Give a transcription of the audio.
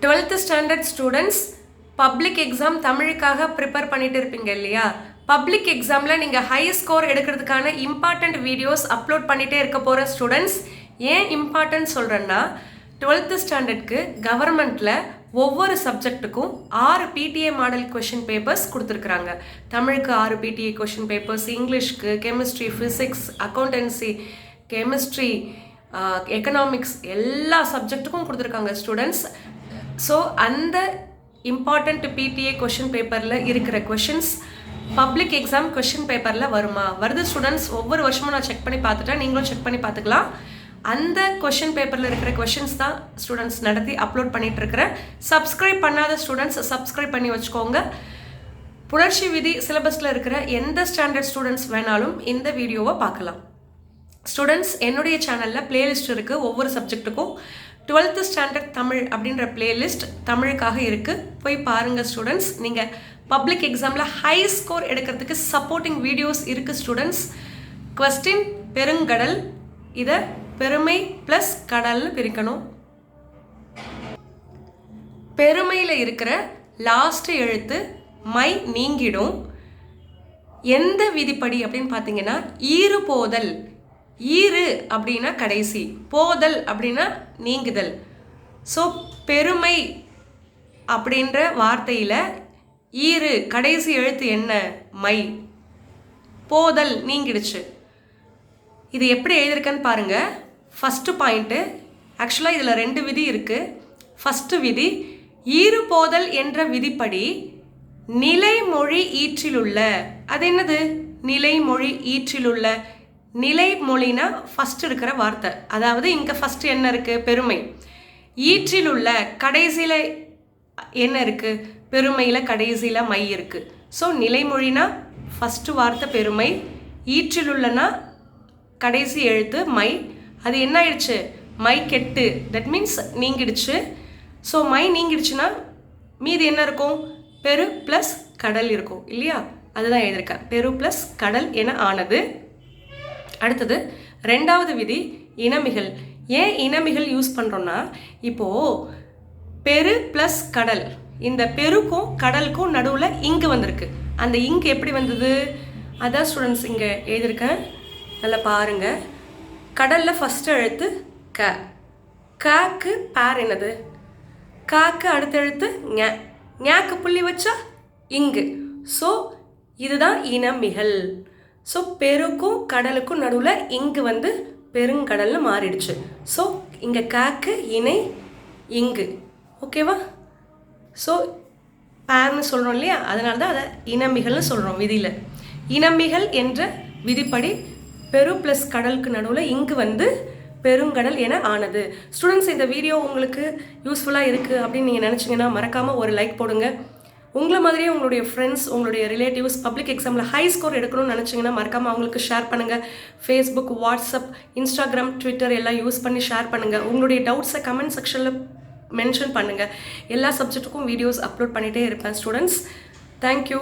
12th standard students public exam தமிழுக்காக prepare பண்ணிட்டு இருப்பீங்க இல்லையா? பப்ளிக் எக்ஸாமில் நீங்கள் ஹை ஸ்கோர் எடுக்கிறதுக்கான இம்பார்ட்டண்ட் வீடியோஸ் அப்லோட் பண்ணிகிட்டே இருக்க போகிற ஸ்டூடெண்ட்ஸ். ஏன் இம்பார்ட்டன்ட் சொல்கிறேன்னா, 12th ஸ்டாண்டர்ட்க்கு கவர்மெண்ட்டில் ஒவ்வொரு சப்ஜெக்ட்டுக்கும் 6 PTA மாடல் கொஷின் பேப்பர்ஸ் கொடுத்துருக்குறாங்க. தமிழுக்கு 6 PTA கொஷின் பேப்பர்ஸ், இங்கிலீஷ்க்கு, chemistry, physics, accountancy, chemistry, economics எல்லா சப்ஜெக்ட்டுக்கும் கொடுத்துருக்காங்க ஸ்டூடெண்ட்ஸ். ஸோ அந்த இம்பார்ட்டண்ட் PTA கொஷின் பேப்பரில் இருக்கிற கொஷின்ஸ் பப்ளிக் எக்ஸாம் கொஷின் பேப்பரில் வருது ஸ்டூடெண்ட்ஸ். ஒவ்வொரு வருஷமும் நான் செக் பண்ணி பார்த்துட்டேன், நீங்களும் செக் பண்ணி பார்த்துக்கலாம். அந்த கொஷின் பேப்பரில் இருக்கிற கொஷின்ஸ் தான் ஸ்டூடெண்ட்ஸ் நடத்தி அப்லோட் பண்ணிட்டு இருக்கிறேன். சப்ஸ்கிரைப் பண்ணாத ஸ்டூடெண்ட்ஸ் சப்ஸ்கிரைப் பண்ணி வச்சுக்கோங்க. புணர்ச்சி விதி சிலபஸில் இருக்கிற எந்த ஸ்டாண்டர்ட் ஸ்டூடெண்ட்ஸ் வேணாலும் இந்த வீடியோவை பார்க்கலாம். ஸ்டூடெண்ட்ஸ், என்னுடைய சேனலில் பிளேலிஸ்ட் இருக்குது. ஒவ்வொரு சப்ஜெக்ட்டுக்கும் 12th ஸ்டாண்டர்ட் தமிழ் அப்படின்ற பிளேலிஸ்ட் தமிழுக்காக இருக்குது, போய் பாருங்கள் ஸ்டூடெண்ட்ஸ். நீங்கள் பப்ளிக் எக்ஸாமில் ஹை ஸ்கோர் எடுக்கிறதுக்கு சப்போர்ட்டிங் வீடியோஸ் இருக்குது ஸ்டூடெண்ட்ஸ். கொஸ்டின் பெருங்கடல், இதை பெருமை ப்ளஸ் கடல்னு பிரிக்கணும். பெருமையில் இருக்கிற லாஸ்ட் எழுத்து மை நீங்கிடும். எந்த விதிப்படி அப்படின்னு பார்த்தீங்கன்னா, ஈறு போதல். ஈறு அப்படின்னா கடைசி, போதல் அப்படின்னா நீங்குதல். ஸோ பெருமை அப்படின்ற வார்த்தையில் ஈறு கடைசி எழுத்து என்ன? மை. போதல் நீங்கிடுச்சு. இது எப்படி எழுதியிருக்கேன்னு பாருங்கள். ஃபஸ்ட்டு பாயிண்ட்டு, ஆக்சுவலாக இதில் 2 விதி இருக்குது. ஃபஸ்ட்டு விதி, ஈறு போதல் என்ற விதிப்படி நிலைமொழி ஈற்றிலுள்ள. அது என்னது? நிலைமொழி ஈற்றிலுள்ள. நிலைமொழினா ஃபஸ்ட் இருக்கிற வார்த்தை, அதாவது இங்கே ஃபஸ்ட்டு என்ன இருக்குது? பெருமை. ஈற்றிலுள்ள கடைசியில் என்ன இருக்குது? பெருமையில் கடைசியில் மை இருக்குது. ஸோ நிலைமொழினா ஃபஸ்ட்டு வார்த்தை பெருமை, ஈற்றிலுள்ளனா கடைசி எழுத்து மை. அது என்ன ஆயிடுச்சு? மை கெட்டு, தட் மீன்ஸ் நீங்கிடுச்சு. ஸோ மை நீங்கிடுச்சுன்னா மீது என்ன இருக்கும்? பெரு ப்ளஸ் கடல் இருக்கும் இல்லையா? அதுதான் எழுதியிருக்கேன், பெரு ப்ளஸ் கடல் என ஆனது. அடுத்தது 2வது விதி, இனமிகள். ஏன் இனமிகள் யூஸ் பண்ணுறோன்னா, இப்போது பெரு ப்ளஸ் கடல், இந்த பெருக்கும் கடலுக்கும் நடுவில் இங்கு வந்திருக்கு. அந்த இங்கு எப்படி வந்தது? அதான் ஸ்டூடெண்ட்ஸ் இங்கே எழுதியிருக்கேன், நல்லா பாருங்கள். கடலில் ஃபஸ்ட்டு எழுத்து க. காக்கு பேர் என்னது? காக்கு அடுத்த எழுத்து ஞ. ஞாக்கு புள்ளி வச்சா இங்கு. ஸோ இதுதான் இனமிகள். ஸோ பெருக்கும் கடலுக்கும் நடுவில் இங்கு வந்து பெருங்கடல்னு மாறிடுச்சு. ஸோ இங்கே காக்கு இணை இங்கு. ஓகேவா? ஸோ பேர்னு சொல்கிறோம் இல்லையா? அதனால தான் அதை இனமிகள்னு சொல்கிறோம் விதியில். இனமிகள் என்ற விதிப்படி பெரு ப்ளஸ் கடலுக்கு நடுவில் இங்கு வந்து பெருங்கடல் என ஆனது. ஸ்டூடெண்ட்ஸ், இந்த வீடியோ உங்களுக்கு யூஸ்ஃபுல்லாக இருக்குது அப்படின்னு நீங்கள் நினச்சிங்கன்னா மறக்காமல் ஒரு லைக் போடுங்க. உங்களை மாதிரியே உங்களுடைய ஃப்ரெண்ட்ஸ், உங்களுடைய ரிலேட்டிவ்ஸ் பப்ளிக் எக்ஸாமில் ஹை ஸ்கோர் எடுக்கணும்னு நினச்சிங்கன்னா மறக்காமல் அவங்களுக்கு ஷேர் பண்ணுங்கள். ஃபேஸ்புக், வாட்ஸ்அப், இன்ஸ்டாகிராம், ட்விட்டர் எல்லாம் யூஸ் பண்ணி ஷேர் பண்ணுங்கள். உங்களுடைய டவுட்ஸை கமெண்ட் செக்ஷனில் மென்ஷன் பண்ணுங்கள். எல்லா சப்ஜெக்ட்டுக்கும் வீடியோஸ் அப்லோட் பண்ணிகிட்டே இருப்பேன் ஸ்டூடெண்ட்ஸ். தேங்க்யூ.